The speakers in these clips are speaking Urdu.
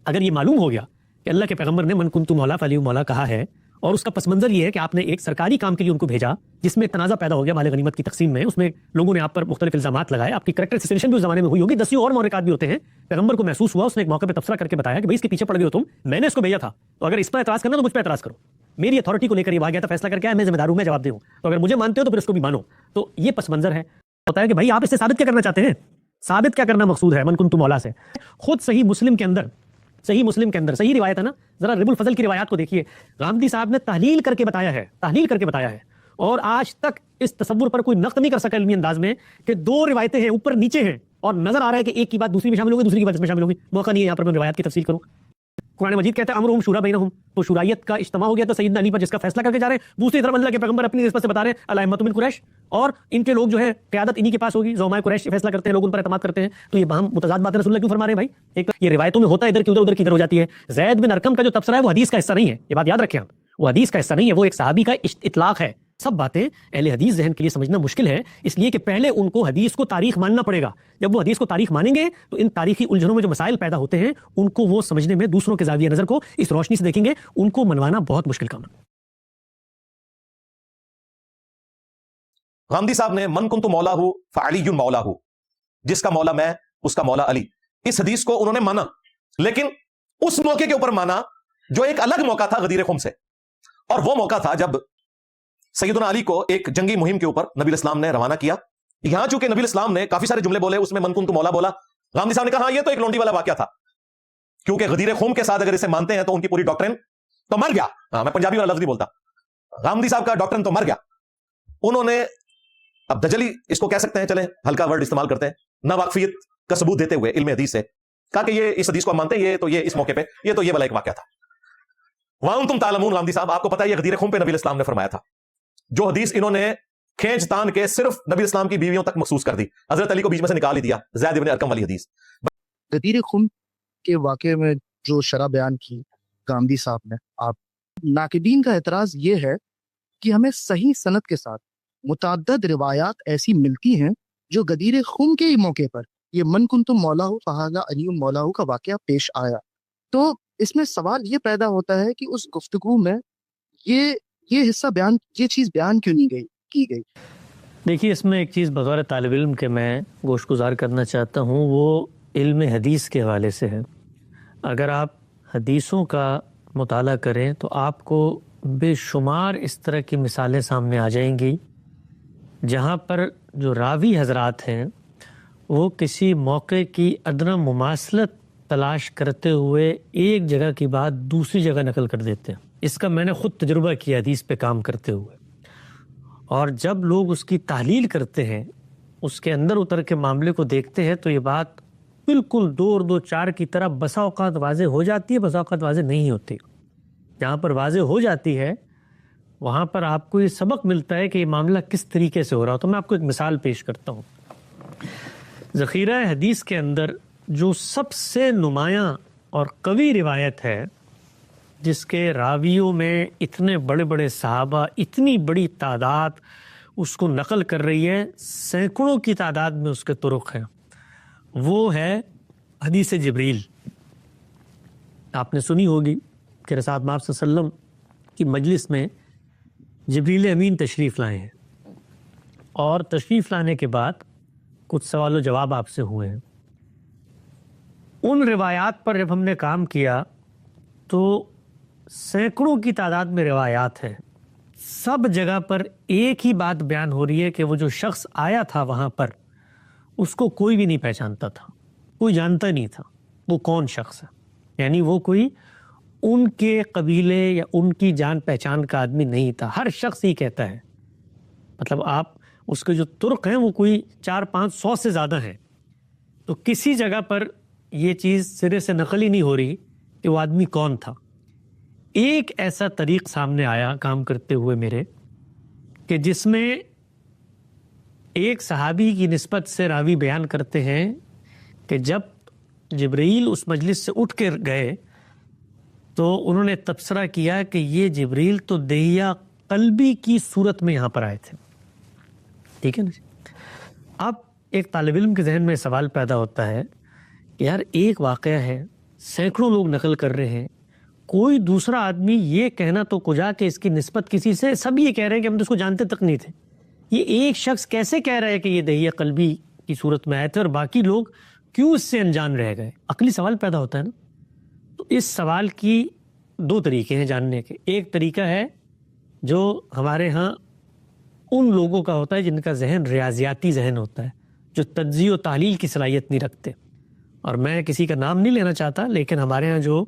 اگر یہ معلوم ہو گیا کہ اللہ کے پیغمبر نے من کنت مولا فلی مولا کہا ہے، اور اس کا پس منظر یہ ہے کہ آپ نے ایک سرکاری کام کے لیے ان کو بھیجا جس میں تنازع پیدا ہو گیا مال غنیمت کی تقسیم میں، اس میں لوگوں نے آپ پر مختلف الزامات لگائے، آپ کی کریکٹر اسیسینیشن بھی اس زمانے میں ہوئی ہوگی، 10 اور محرکات بھی ہوتے ہیں، پیغمبر کو محسوس ہوا، اس نے ایک موقع پہ تبصرہ کر کے بتایا کہ بھائی اس کے پیچھے پڑ گئے ہو تم، میں نے اس کو بھیجا تھا، تو اگر اس پر اعتراض کرنا تو مجھ پہ اعتراض کرو، میری اتھارٹی کو لے کر یہ آ گیا تھا، فیصلہ کر کے آیا، میں ذمہ دار ہوں، میں جواب دہ ہوں، تو اگر مجھے مانتے ہو تو پھر اس کو بھی مانو۔ تو یہ پس منظر ہے، ہوتا ہے کہ بھائی آپ اس سے ثابت کیا کرنا چاہتے ہیں، ثابت کیا کرنا مقصود ہے من کنت مولا سے۔ خود صحیح مسلم کے اندر صحیح روایت ہے نا، ذرا رب الفضل کی روایات کو دیکھیے، غامدی صاحب نے تحلیل کر کے بتایا ہے، اور آج تک اس تصور پر کوئی نقد نہیں کر سکا علمی انداز میں کہ دو روایتیں ہیں اوپر نیچے ہیں اور نظر آ رہا ہے کہ ایک کی بات دوسری میں شامل ہوگی، دوسری کی بات اس میں شامل ہوگی، موقع نہیں ہے یہاں پر میں روایات کی تفصیل کروں۔ قرآن مجید کہتا ہے امرہم شورا بینہم، تو شورائیت کا اجتماع ہو گیا تھا سیدنا علی پر جس کا فیصلہ کر کے جا رہے ہیں، دوسری طرف اللہ کے پیغمبر اپنی نسبت سے بتا رہے ہیں الائمۃ من قریش، اور ان کے لوگ جو ہے قیادت انہی کے پاس ہوگی، زعماء قریش فیصلہ کرتے ہیں، لوگ ان پر اعتماد کرتے ہیں، تو یہ باہم متضاد باتیں رسول اللہ کیوں فرما رہے ہیں بھائی؟ ایک یہ روایتوں میں ہوتا ہے ادھر کی ادھر کی ادھر ہو جاتی ہے۔ زید بن ارقم کا جو تبصرہ ہے وہ حدیث کا حصہ نہیں ہے، یہ بات یاد رکھیں آپ، وہ حدیث کا حصہ نہیں ہے، وہ ایک صحابی کا اطلاق ہے۔ سب باتیں اہل حدیث ذہن کے لیے سمجھنا مشکل ہے، اس لیے کہ پہلے ان کو حدیث کو تاریخ ماننا پڑے گا، جب وہ حدیث کو تاریخ مانیں گے تو ان تاریخی الجھنوں میں جو مسائل پیدا ہوتے ہیں ان کو وہ سمجھنے میں دوسروں کے زاویہ نظر کو اس روشنی سے دیکھیں گے، ان کو منوانا بہت مشکل کام ہے۔ غامدی صاحب نے من کنت مولا ہوں فعلی مولا ہوں، جس کا مولا میں اس کا مولا علی، اس حدیث کو انہوں نے مانا، لیکن اس موقع کے اوپر مانا جو ایک الگ موقع تھا غدیر خم سے، اور وہ موقع تھا جب سیدنا علی کو ایک جنگی مہم کے اوپر نبی الاسلام نے روانہ کیا۔ یہاں چونکہ نبی الاسلام نے کافی سارے جملے بولے، اس میں من کنت مولا بولا، غامدی صاحب نے کہا ہاں یہ تو ایک لونڈی والا واقعہ تھا، کیونکہ غدیر خم کے ساتھ اگر اسے مانتے ہیں تو ان کی پوری ڈاکٹرن تو مر گیا۔ میں پنجابی والا لفظ نہیں بولتا، غامدی صاحب کا ڈاکٹرن تو مر گیا۔ انہوں نے اب دجلی اس کو کہہ سکتے ہیں، چلیں ہلکا ورڈ استعمال کرتے ہیں، نا واقفیت کا ثبوت دیتے ہوئے علم حدیث سے کہا کہ یہ اس حدیث کو ہم مانتے ہیں، یہ اس موقع پہ یہ والا ایک واقعہ تھا۔ وانتم تعلمون، غامدی صاحب آپ کو پتہ ہے یہ غدیر خم پہ نبی الاسلام نے فرمایا تھا، جو حدیث انہوں نے کھینچ تان کے صرف نبی الاسلام کی بیویوں تک مخصوص کر دی، حضرت علی کو بیچ میں سے نکال ہی دیا، زید بن ارقم والی حدیث۔ غدیر خم کے واقعے میں جو شرح بیان کی غامدی صاحب نے، آپ ناقدین کا اعتراض یہ ہے کہ ہمیں صحیح سند کے ساتھ متعدد روایات ایسی ملتی ہیں جو غدیر خم کے موقع پر یہ من کنتم مولا ہو فہذا علی مولا ہو کا واقعہ پیش آیا۔ تو اس میں سوال یہ پیدا ہوتا ہے کہ اس گفتگو میں یہ حصہ بیان، یہ چیز بیان کیوں نہیں کی گئی؟ دیکھیے اس میں ایک چیز بطور طالب علم کے میں گوش گزار کرنا چاہتا ہوں، وہ علم حدیث کے حوالے سے ہے۔ اگر آپ حدیثوں کا مطالعہ کریں تو آپ کو بے شمار اس طرح کی مثالیں سامنے آ جائیں گی جہاں پر جو راوی حضرات ہیں وہ کسی موقع کی ادنیٰ مماثلت تلاش کرتے ہوئے ایک جگہ کی بات دوسری جگہ نقل کر دیتے ہیں۔ اس کا میں نے خود تجربہ کیا حدیث پہ کام کرتے ہوئے، اور جب لوگ اس کی تحلیل کرتے ہیں، اس کے اندر اتر کے معاملے کو دیکھتے ہیں تو یہ بات بالکل 2 اور 2 4 کی طرح بسا اوقات واضح ہو جاتی ہے، بسا اوقات واضح نہیں ہوتی۔ جہاں پر واضح ہو جاتی ہے وہاں پر آپ کو یہ سبق ملتا ہے کہ یہ معاملہ کس طریقے سے ہو رہا ہو۔ تو میں آپ کو ایک مثال پیش کرتا ہوں۔ ذخیرہ حدیث کے اندر جو سب سے نمایاں اور قوی روایت ہے، جس کے راویوں میں اتنے بڑے بڑے صحابہ، اتنی بڑی تعداد اس کو نقل کر رہی ہے، سینکڑوں کی تعداد میں اس کے طرق ہیں، وہ ہے حدیث جبریل۔ آپ نے سنی ہوگی کہ رسول اللہ صلی اللہ علیہ وسلم کی مجلس میں جبریل امین تشریف لائے ہیں، اور تشریف لانے کے بعد کچھ سوال و جواب آپ سے ہوئے ہیں۔ ان روایات پر جب ہم نے کام کیا تو سینکڑوں کی تعداد میں روایات ہیں، سب جگہ پر ایک ہی بات بیان ہو رہی ہے کہ وہ جو شخص آیا تھا وہاں پر اس کو کوئی بھی نہیں پہچانتا تھا، کوئی جانتا نہیں تھا وہ کون شخص ہے، یعنی وہ کوئی ان کے قبیلے یا ان کی جان پہچان کا آدمی نہیں تھا۔ ہر شخص ہی کہتا ہے، مطلب آپ اس کے جو طرق ہیں وہ کوئی 400-500 سے زیادہ ہیں، تو کسی جگہ پر یہ چیز سرے سے نقل ہی نہیں ہو رہی کہ وہ آدمی کون تھا۔ ایک ایسا طریق سامنے آیا کام کرتے ہوئے میرے کہ جس میں ایک صحابی کی نسبت سے راوی بیان کرتے ہیں کہ جب جبرائیل اس مجلس سے اٹھ کر گئے تو انہوں نے تبصرہ کیا کہ یہ جبریل تو دہیہ قلبی کی صورت میں یہاں پر آئے تھے۔ ٹھیک ہے نا جی؟ اب ایک طالب علم کے ذہن میں سوال پیدا ہوتا ہے کہ یار ایک واقعہ ہے، سینکڑوں لوگ نقل کر رہے ہیں، کوئی دوسرا آدمی یہ کہنا تو کجا کہ اس کی نسبت کسی سے، سب یہ کہہ رہے ہیں کہ ہم تو اس کو جانتے تک نہیں تھے. یہ ایک شخص کیسے کہہ رہا ہے کہ یہ دہیہ قلبی کی صورت میں آئے تھے اور باقی لوگ کیوں اس سے انجان رہ گئے؟ عقلی سوال پیدا ہوتا ہے نا. تو اس سوال کی دو طریقے ہیں جاننے کے. ایک طریقہ ہے جو ہمارے ہاں ان لوگوں کا ہوتا ہے جن کا ذہن ریاضیاتی ذہن ہوتا ہے، جو تجزیہ و تحلیل کی صلاحیت نہیں رکھتے. اور میں کسی کا نام نہیں لینا چاہتا، لیکن ہمارے ہاں جو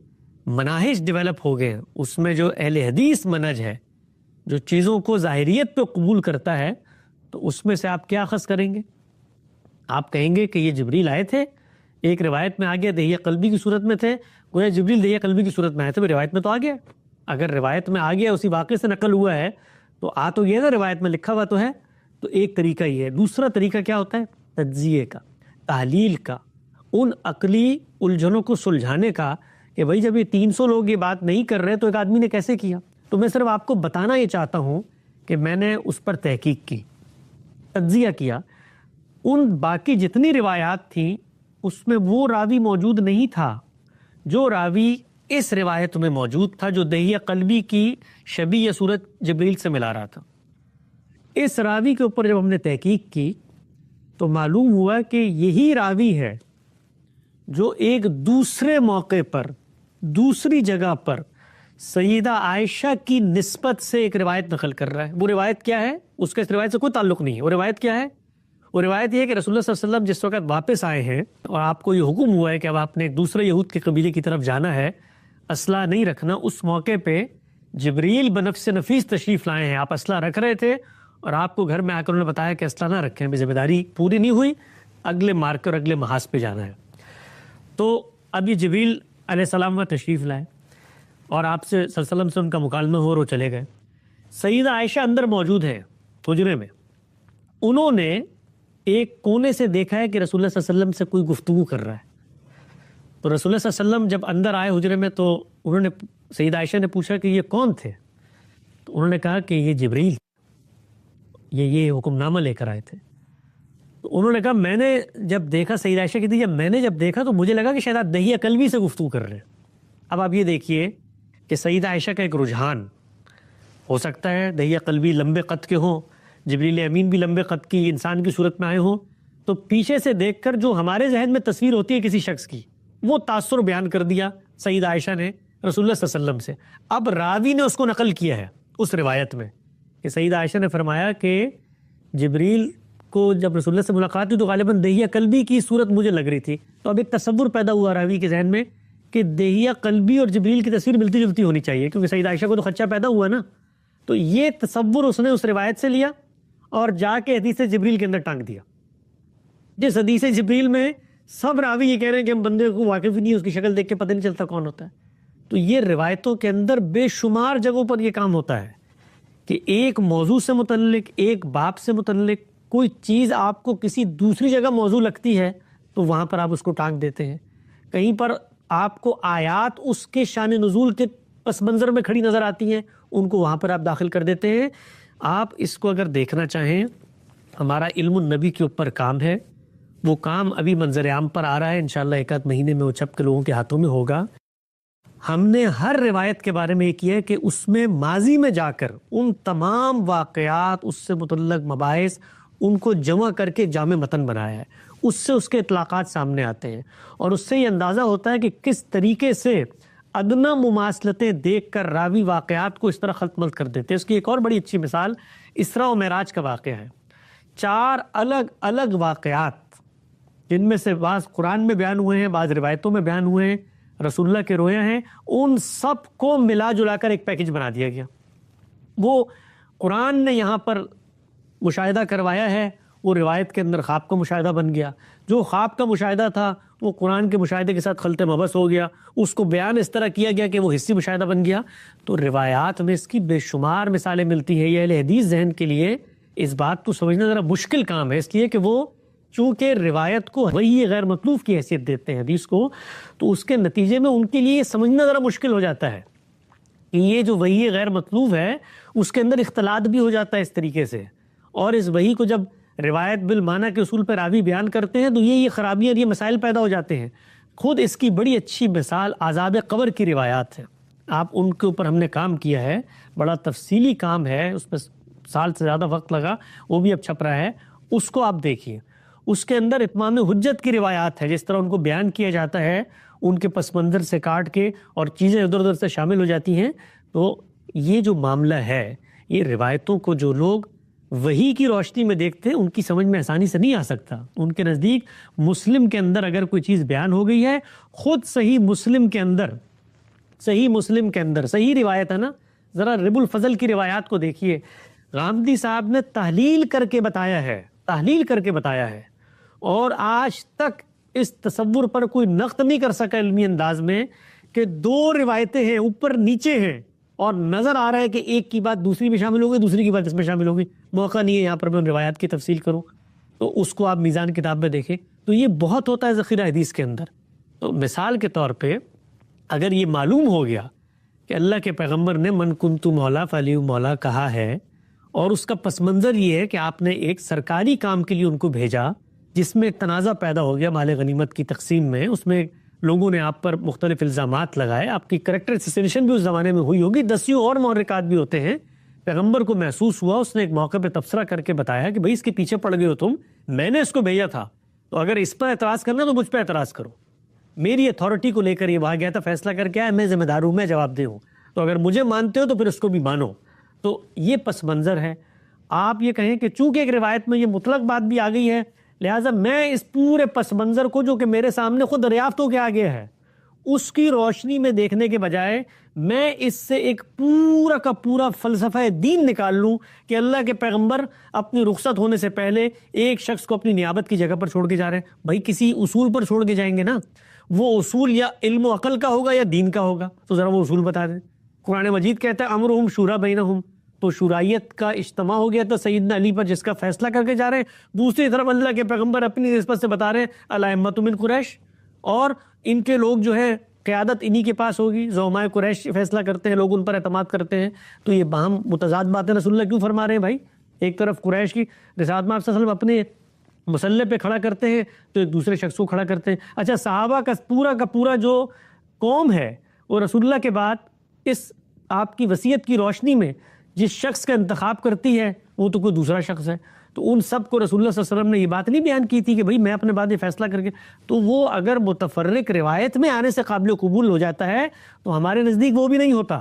مناہج ڈیولپ ہو گئے ہیں اس میں جو اہل حدیث منہج ہے، جو چیزوں کو ظاہریت پہ قبول کرتا ہے، تو اس میں سے آپ کیا اخذ کریں گے؟ آپ کہیں گے کہ یہ جبریل آئے تھے، ایک روایت میں آ گیا دہیہ قلبی کی صورت میں تھے، گویا جبریل دہیہ قلبی کی صورت میں آئے تھے، روایت میں تو آ گیا. اگر روایت میں آ گیا، اسی واقعے سے نقل ہوا ہے، تو تو یہ نا روایت میں لکھا ہوا تو ہے. تو ایک طریقہ یہ ہے. دوسرا طریقہ کیا ہوتا ہے؟ تجزیے کا، تحلیل کا، ان عقلی الجھنوں کو سلجھانے کا کہ بھائی جب یہ 300 لوگ یہ بات نہیں کر رہے تو ایک آدمی نے کیسے کیا. تو میں صرف آپ کو بتانا یہ چاہتا ہوں کہ میں نے اس پر تحقیق کی، تجزیہ کیا. ان باقی جتنی روایات تھیں اس میں وہ راوی موجود نہیں تھا جو راوی اس روایت میں موجود تھا، جو دہیہ قلبی کی شبیہ یا صورت جبریل سے ملا رہا تھا. اس راوی کے اوپر جب ہم نے تحقیق کی تو معلوم ہوا کہ یہی راوی ہے جو ایک دوسرے موقع پر، دوسری جگہ پر سیدہ عائشہ کی نسبت سے ایک روایت نقل کر رہا ہے. وہ روایت کیا ہے؟ اس کا اس روایت سے کوئی تعلق نہیں ہے. وہ روایت کیا ہے؟ وہ روایت یہ ہے کہ رسول اللہ صلی اللہ علیہ وسلم جس وقت واپس آئے ہیں اور آپ کو یہ حکم ہوا ہے کہ اب آپ نے ایک دوسرے یہود کے قبیلے کی طرف جانا ہے، اسلحہ نہیں رکھنا، اس موقع پہ جبریل بنفس نفیس تشریف لائے ہیں. آپ اسلحہ رکھ رہے تھے اور آپ کو گھر میں آ کر انہوں نے بتایا کہ اسلحہ نہ رکھیں، ذمہ داری پوری نہیں ہوئی، اگلے مارکر اور اگلے محاذ پہ جانا ہے. تو اب یہ جبریل علیہ السلام کا تشریف لائے اور آپ سے صلی اللہ علیہ وسلم سے ان کا مکالمہ ہو اور وہ چلے گئے. سیدہ عائشہ اندر موجود ہے حجرے میں. انہوں نے ایک کونے سے دیکھا ہے کہ رسول اللہ صلی اللہ علیہ وسلم سے کوئی گفتگو کر رہا ہے. تو رسول اللہ صلی اللہ علیہ وسلم جب اندر آئے حجرے میں تو انہوں نے، سیدہ عائشہ نے پوچھا کہ یہ کون تھے؟ تو انہوں نے کہا کہ یہ جبریل، یہ حکم نامہ لے کر آئے تھے. تو انہوں نے کہا میں نے جب دیکھا، سیدہ عائشہ کی تھی، میں نے جب دیکھا تو مجھے لگا کہ شاید آپ دہیہ قلبی سے گفتگو کر رہے ہیں. اب آپ یہ دیکھیے کہ سیدہ عائشہ کا ایک رجحان ہو سکتا ہے دہیہ قلبی لمبے قد کے ہوں، جبریل امین بھی لمبے قد کی انسان کی صورت میں آئے ہوں، تو پیچھے سے دیکھ کر جو ہمارے ذہن میں تصویر ہوتی ہے کسی شخص کی، وہ تاثر بیان کر دیا سیدہ عائشہ نے رسول اللہ صلی اللہ علیہ وسلم سے. اب راوی نے اس کو نقل کیا ہے اس روایت میں کہ سیدہ عائشہ نے فرمایا کہ جبریل کو جب رسول اللہ سے ملاقات ہوئی تو غالباً دہیہ قلبی کی صورت مجھے لگ رہی تھی. تو اب ایک تصور پیدا ہوا راوی کے ذہن میں کہ دہیہ قلبی اور جبریل کی تصویر ملتی جلتی ہونی چاہیے، کیونکہ سیدہ عائشہ کو تو خدشہ پیدا ہوا نا. تو یہ تصور اس نے اس روایت سے لیا اور جا کے حدیث جبریل کے اندر ٹانگ دیا. جس حدیث جبریل میں سب راوی یہ کہہ رہے ہیں کہ ہم بندے کو واقف ہی نہیں، اس کی شکل دیکھ کے پتہ نہیں چلتا کون ہوتا ہے. تو یہ روایتوں کے اندر بے شمار جگہوں پر یہ کام ہوتا ہے کہ ایک موضوع سے متعلق، ایک باب سے متعلق کوئی چیز آپ کو کسی دوسری جگہ موضوع لگتی ہے تو وہاں پر آپ اس کو ٹانگ دیتے ہیں. کہیں پر آپ کو آیات اس کے شان نزول کے پس منظر میں کھڑی نظر آتی ہیں، ان کو وہاں پر آپ داخل کر دیتے ہیں. آپ اس کو اگر دیکھنا چاہیں، ہمارا علم النبی کے اوپر کام ہے، وہ کام ابھی منظر عام پر آ رہا ہے، انشاءاللہ ایک آدھ مہینے میں وہ چھپ کے لوگوں کے ہاتھوں میں ہوگا. ہم نے ہر روایت کے بارے میں یہ کیا ہے کہ اس میں ماضی میں جا کر ان تمام واقعات، اس سے متعلق مباحث، ان کو جمع کر کے جامع متن بنایا ہے. اس سے اس کے اطلاقات سامنے آتے ہیں اور اس سے یہ اندازہ ہوتا ہے کہ کس طریقے سے ادنا مماثلتیں دیکھ کر راوی واقعات کو اس طرح خلط ملط کر دیتے ہیں. اس کی ایک اور بڑی اچھی مثال اسراء و معراج کا واقعہ ہے. 4 الگ الگ واقعات جن میں سے بعض قرآن میں بیان ہوئے ہیں، بعض روایتوں میں بیان ہوئے ہیں، رسول اللہ کے رویہ ہیں، ان سب کو ملا جلا کر ایک پیکج بنا دیا گیا. وہ قرآن نے یہاں پر مشاہدہ کروایا ہے، وہ روایت کے اندر خواب کا مشاہدہ بن گیا. جو خواب کا مشاہدہ تھا وہ قرآن کے مشاہدے کے ساتھ خلط مبس ہو گیا، اس کو بیان اس طرح کیا گیا کہ وہ حصی مشاہدہ بن گیا. تو روایات میں اس کی بے شمار مثالیں ملتی ہیں. یہ اہل حدیث ذہن کے لیے اس بات کو سمجھنا ذرا مشکل کام ہے، اس لیے کہ وہ چونکہ روایت کو وحی غیر مطلوب کی حیثیت دیتے ہیں حدیث کو، تو اس کے نتیجے میں ان کے لیے یہ سمجھنا ذرا مشکل ہو جاتا ہے کہ یہ جو وحی غیر مطلوب ہے اس کے اندر اختلاط بھی ہو جاتا ہے اس طریقے سے. اور اس وحی کو جب روایت بالمعنی کے اصول پر راوی بیان کرتے ہیں تو یہ خرابیاں، یہ مسائل پیدا ہو جاتے ہیں. خود اس کی بڑی اچھی مثال عذاب قبر کی روایات ہیں. آپ ان کے اوپر ہم نے کام کیا ہے, بڑا تفصیلی کام ہے, اس پہ سال سے زیادہ وقت لگا, وہ بھی اب چھپ رہا ہے, اس کو آپ دیکھیے. اس کے اندر اتمام حجت کی روایات ہے, جس طرح ان کو بیان کیا جاتا ہے ان کے پس منظر سے کاٹ کے اور چیزیں ادھر ادھر سے شامل ہو جاتی ہیں. تو یہ جو معاملہ ہے, یہ روایتوں کو جو لوگ وحی کی روشنی میں دیکھتے ہیں ان کی سمجھ میں آسانی سے نہیں آ سکتا. ان کے نزدیک مسلم کے اندر اگر کوئی چیز بیان ہو گئی ہے, خود صحیح مسلم کے اندر صحیح روایت ہے نا, ذرا رب الفضل کی روایات کو دیکھیے. غامدی صاحب نے تحلیل کر کے بتایا ہے, اور آج تک اس تصور پر کوئی نقد نہیں کر سکا علمی انداز میں کہ دو روایتیں ہیں, اوپر نیچے ہیں, اور نظر آ رہا ہے کہ ایک کی بات دوسری میں شامل ہوگی, دوسری کی بات اس میں شامل ہوگی. موقع نہیں ہے یہاں پر میں ان روایات کی تفصیل کروں, تو اس کو آپ میزان کتاب میں دیکھیں. تو یہ بہت ہوتا ہے ذخیرہ حدیث کے اندر. تو مثال کے طور پہ اگر یہ معلوم ہو گیا کہ اللہ کے پیغمبر نے من کنت مولا فعلی مولا کہا ہے, اور اس کا پس منظر یہ ہے کہ آپ نے ایک سرکاری کام کے لیے ان کو بھیجا جس میں ایک تنازع پیدا ہو گیا مال غنیمت کی تقسیم میں, اس میں لوگوں نے آپ پر مختلف الزامات لگائے, آپ کی کریکٹر اسیسینیشن بھی اس زمانے میں ہوئی ہوگی, 10 اور محرکات بھی ہوتے ہیں. پیغمبر کو محسوس ہوا, اس نے ایک موقع پہ تبصرہ کر کے بتایا کہ بھئی اس کے پیچھے پڑ گئے ہو تم, میں نے اس کو بھیجا تھا, تو اگر اس پر اعتراض کرنا تو مجھ پہ اعتراض کرو. میری اتھارٹی کو لے کر یہ وہاں گیا تھا, فیصلہ کر کے آیا, میں ذمہ دار ہوں, میں جواب دہ ہوں, تو اگر مجھے مانتے ہو تو پھر اس کو بھی مانو. تو یہ پس منظر ہے. آپ یہ کہیں کہ چونکہ ایک روایت میں یہ مطلق بات بھی آ گئی ہے, لہٰذا میں اس پورے پس منظر کو جو کہ میرے سامنے خود دریافت ہو کے آ گیا ہے, اس کی روشنی میں دیکھنے کے بجائے میں اس سے ایک پورا کا پورا فلسفہ دین نکال لوں کہ اللہ کے پیغمبر اپنی رخصت ہونے سے پہلے ایک شخص کو اپنی نیابت کی جگہ پر چھوڑ کے جا رہے ہیں. بھائی کسی اصول پر چھوڑ کے جائیں گے نا, وہ اصول یا علم و عقل کا ہوگا یا دین کا ہوگا, تو ذرا وہ اصول بتا دیں. قرآن مجید کہتا ہے امرہم شورا بینہم, تو شورائیت کا اجتماع ہو گیا تھا سیدنا علی پر جس کا فیصلہ کر کے جا رہے ہیں. دوسری طرف اللہ کے پیغمبر اپنی نسبت سے بتا رہے ہیں الائمۃ من قریش, اور ان کے لوگ جو ہے قیادت انہی کے پاس ہوگی, زعماء قریش فیصلہ کرتے ہیں, لوگ ان پر اعتماد کرتے ہیں. تو یہ باہم متضاد باتیں رسول اللہ کیوں فرما رہے ہیں بھائی؟ ایک طرف قریش کی رسالت میں آپ صلی اللہ علیہ وسلم اپنے مسلح پہ کھڑا کرتے ہیں, تو ایک دوسرے شخص کو کھڑا کرتے ہیں. اچھا صحابہ کا پورا جو قوم ہے وہ رسول اللہ کے بعد اس آپ کی وصیت کی روشنی میں جس شخص کا انتخاب کرتی ہے وہ تو کوئی دوسرا شخص ہے. تو ان سب کو رسول اللہ صلی اللہ علیہ وسلم نے یہ بات نہیں بیان کی تھی کہ بھئی میں اپنے بعد یہ فیصلہ کر کے, تو وہ اگر متفرق روایت میں آنے سے قابل قبول ہو جاتا ہے تو ہمارے نزدیک وہ بھی نہیں ہوتا.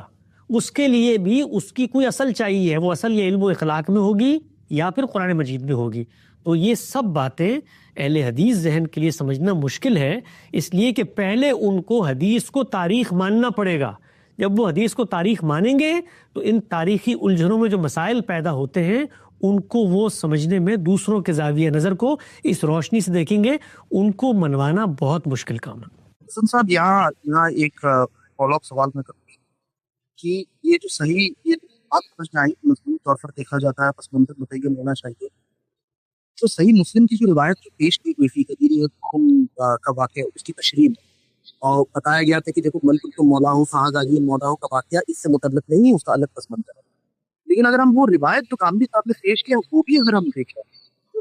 اس کے لیے بھی اس کی کوئی اصل چاہیے, وہ اصل یہ علم و اخلاق میں ہوگی یا پھر قرآن مجید میں ہوگی. تو یہ سب باتیں اہل حدیث ذہن کے لیے سمجھنا مشکل ہے, اس لیے کہ پہلے ان کو حدیث کو تاریخ ماننا پڑے گا. جب وہ حدیث کو تاریخ مانیں گے تو ان تاریخی الجھنوں میں جو مسائل پیدا ہوتے ہیں ان کو وہ سمجھنے میں دوسروں کے زاویہ نظر کو اس روشنی سے دیکھیں گے, ان کو منوانا بہت مشکل کام ہے. حسن صاحب یہاں ایک فالو اپ سوال میں کروں کہ یہ جو صحیح یہ بات سمجھ آئی مضمون طور پر دیکھا جاتا ہے پس منظر متعین ہونا چاہیے, تو صحیح مسلم کی جو روایت کی پیش کی گئی فی غدیر خم کا واقعہ اس کی تشریح میں اور بتایا گیا تھا کہ دیکھو من کنت مولا ہوں فہذا یہ مولا ہوں کا واقعہ اس سے متعلق نہیں ہے, اس کا الگ پس منظر ہے. لیکن اگر ہم وہ روایت جو کامبی صاحب نے پیش کیا وہ بھی اگر ہم دیکھیں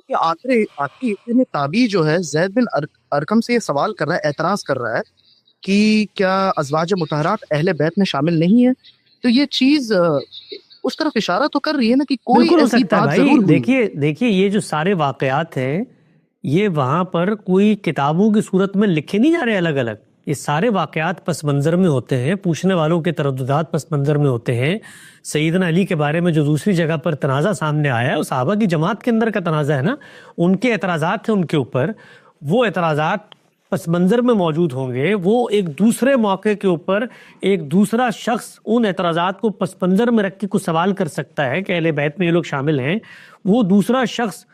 کہ آخری ابن تابی جو ہے زید بن ارقم سے یہ سوال کر رہا ہے, اعتراض کر رہا ہے کہ کیا ازواج مطہرات اہل بیت میں شامل نہیں ہیں, تو یہ چیز اس طرف اشارہ تو کر رہی ہے نا کہ کوئی ایسی بات ضرور ہوئی. دیکھیے یہ جو سارے واقعات ہیں یہ وہاں پر کوئی کتابوں کی صورت میں لکھے نہیں جا رہے الگ الگ, یہ سارے واقعات پس منظر میں ہوتے ہیں, پوچھنے والوں کے ترددات پس منظر میں ہوتے ہیں. سیدنا علی کے بارے میں جو دوسری جگہ پر تنازع سامنے آیا ہے وہ صحابہ کی جماعت کے اندر کا تنازع ہے نا, ان کے اعتراضات ہیں ان کے اوپر, وہ اعتراضات پس منظر میں موجود ہوں گے. وہ ایک دوسرے موقع کے اوپر ایک دوسرا شخص ان اعتراضات کو پس منظر میں رکھ کے کچھ سوال کر سکتا ہے کہ اہل بیت میں یہ لوگ شامل ہیں. وہ دوسرا شخص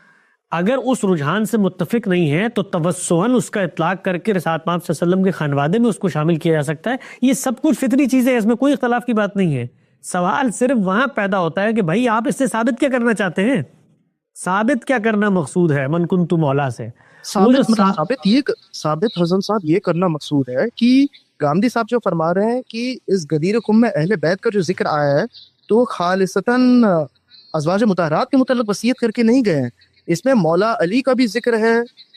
اگر اس رجحان سے متفق نہیں ہے تو توسعاً اس کا اطلاق کر کے رسالت پاک صلی اللہ علیہ وسلم کے خانوادے میں اس کو شامل کیا جا سکتا ہے. یہ سب کچھ فطری چیزیں ہیں, اس میں کوئی اختلاف کی بات نہیں ہے. سوال صرف وہاں پیدا ہوتا ہے کہ بھائی آپ اس سے ثابت کیا کرنا چاہتے ہیں, ثابت کیا کرنا مقصود ہے من کنت مولا سے. ثابت حسن صاحب یہ کرنا مقصود ہے کہ گامدی صاحب جو فرما رہے ہیں کہ اس غدیر خم میں اہل بیت کا جو ذکر آیا ہے تو خالصتاً ازواج مطہرات کے متعلق وصیت کر کے نہیں گئے ہیں, اس میں مولا علی کا بھی ذکر ہے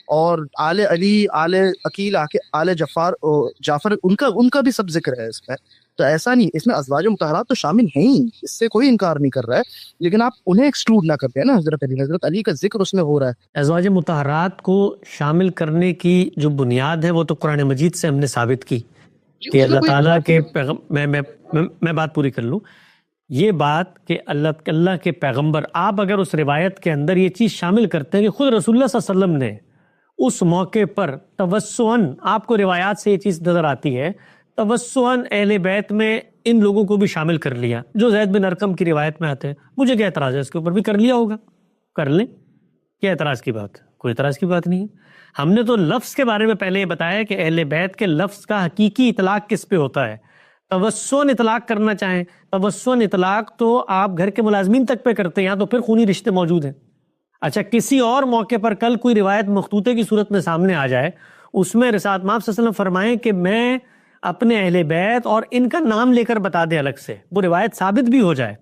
اور آل علی، آل عقیل، آل جعفر ان کا بھی سب ذکر ہے اس میں. تو ایسا نہیں، اس میں ازواج مطہرات تو شامل ہیں ہی، اس سے کوئی انکار نہیں کر رہا ہے، لیکن آپ انہیں ایکسکلوڈ نہ کرتے ہیں نا. حضرت علی کا ذکر اس میں ہو رہا ہے. ازواج مطہرات کو شامل کرنے کی جو بنیاد ہے وہ تو قرآن مجید سے ہم نے ثابت کی کہ اللہ تعالیٰ کے میں بات پوری کر لوں. یہ بات کہ اللہ کے پیغمبر، آپ اگر اس روایت کے اندر یہ چیز شامل کرتے ہیں کہ خود رسول اللہ صلی اللہ علیہ وسلم نے اس موقع پر توسعاً، آپ کو روایات سے یہ چیز نظر آتی ہے، توسعاً اہل بیت میں ان لوگوں کو بھی شامل کر لیا جو زید بن ارقم کی روایت میں آتے ہیں. مجھے کیا اعتراض ہے اس کے اوپر؟ بھی کر لیا ہوگا، کر لیں، کیا اعتراض کی بات؟ کوئی اعتراض کی بات نہیں ہے. ہم نے تو لفظ کے بارے میں پہلے یہ بتایا کہ اہل بیت کے لفظ کا حقیقی اطلاق کس پہ ہوتا ہے. توسعاً اطلاق کرنا چاہیں، توسعاً اطلاق تو آپ گھر کے ملازمین تک پہ کرتے ہیں، یہاں تو پھر خونی رشتے موجود ہیں. اچھا، کسی اور موقع پر کل کوئی روایت مخطوطے کی صورت میں سامنے آ جائے، اس میں رسالت مآب صلی اللہ علیہ وسلم فرمائیں کہ میں اپنے اہل بیت اور ان کا نام لے کر بتا دے الگ سے، وہ روایت ثابت بھی ہو جائے،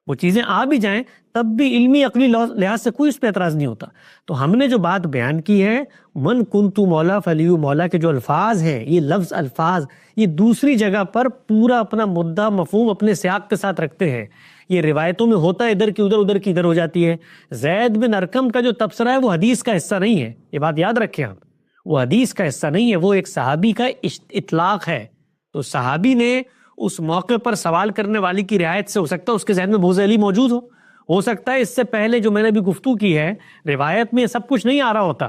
وہ چیزیں آ بھی جائیں، تب بھی علمی عقلی لحاظ سے کوئی اس پہ اعتراض نہیں ہوتا. تو ہم نے جو بات بیان کی ہے، من کنت مولا فلی مولا کے جو الفاظ ہیں، یہ لفظ الفاظ یہ دوسری جگہ پر پورا اپنا مدعا مفہوم اپنے سیاق کے ساتھ رکھتے ہیں. یہ روایتوں میں ہوتا ہے ادھر کی ادھر، ادھر کی ادھر ہو جاتی ہے. زید بن ارقم کا جو تبصرہ ہے وہ حدیث کا حصہ نہیں ہے، یہ بات یاد رکھیں آپ، وہ حدیث کا حصہ نہیں ہے، وہ ایک صحابی کا اطلاق ہے. تو صحابی نے اس موقع پر سوال کرنے والی کی رعایت سے، ہو سکتا ہے اس کے ذہن میں بوز علی موجود ہو سکتا ہے اس سے پہلے جو میں نے بھی گفتگو کی ہے روایت میں یہ سب کچھ نہیں آ رہا ہوتا،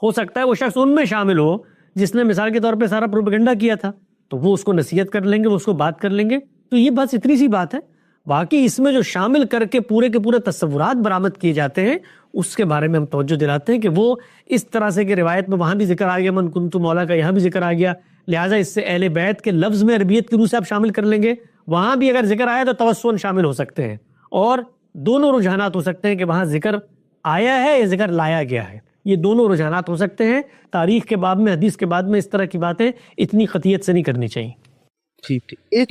ہو سکتا ہے وہ شخص ان میں شامل ہو جس نے مثال کے طور پہ سارا پروپیگنڈا کیا تھا، تو وہ اس کو نصیحت کر لیں گے، وہ اس کو بات کر لیں گے. تو یہ بس اتنی سی بات ہے. باقی اس میں جو شامل کر کے پورے کے پورے تصورات برآمد کیے جاتے ہیں، اس کے بارے میں ہم توجہ دلاتے ہیں کہ وہ اس طرح سے کہ روایت میں وہاں بھی ذکر آ گیا من کنت مولا کا، یہاں بھی ذکر آ گیا، لہٰذا اس سے اہل بیت کے لفظ میں عربیت کی روح سے آپ شامل کر لیں گے. وہاں بھی اگر ذکر آیا تو توسعاً شامل ہو سکتے ہیں، اور دونوں رجحانات ہو سکتے ہیں کہ وہاں ذکر آیا ہے یا ذکر لایا گیا ہے. یہ دونوں رجحانات ہو سکتے ہیں. تاریخ کے باب میں، حدیث کے بعد میں اس طرح کی باتیں اتنی قطعیت سے نہیں کرنی چاہیے. ٹھیک. ایک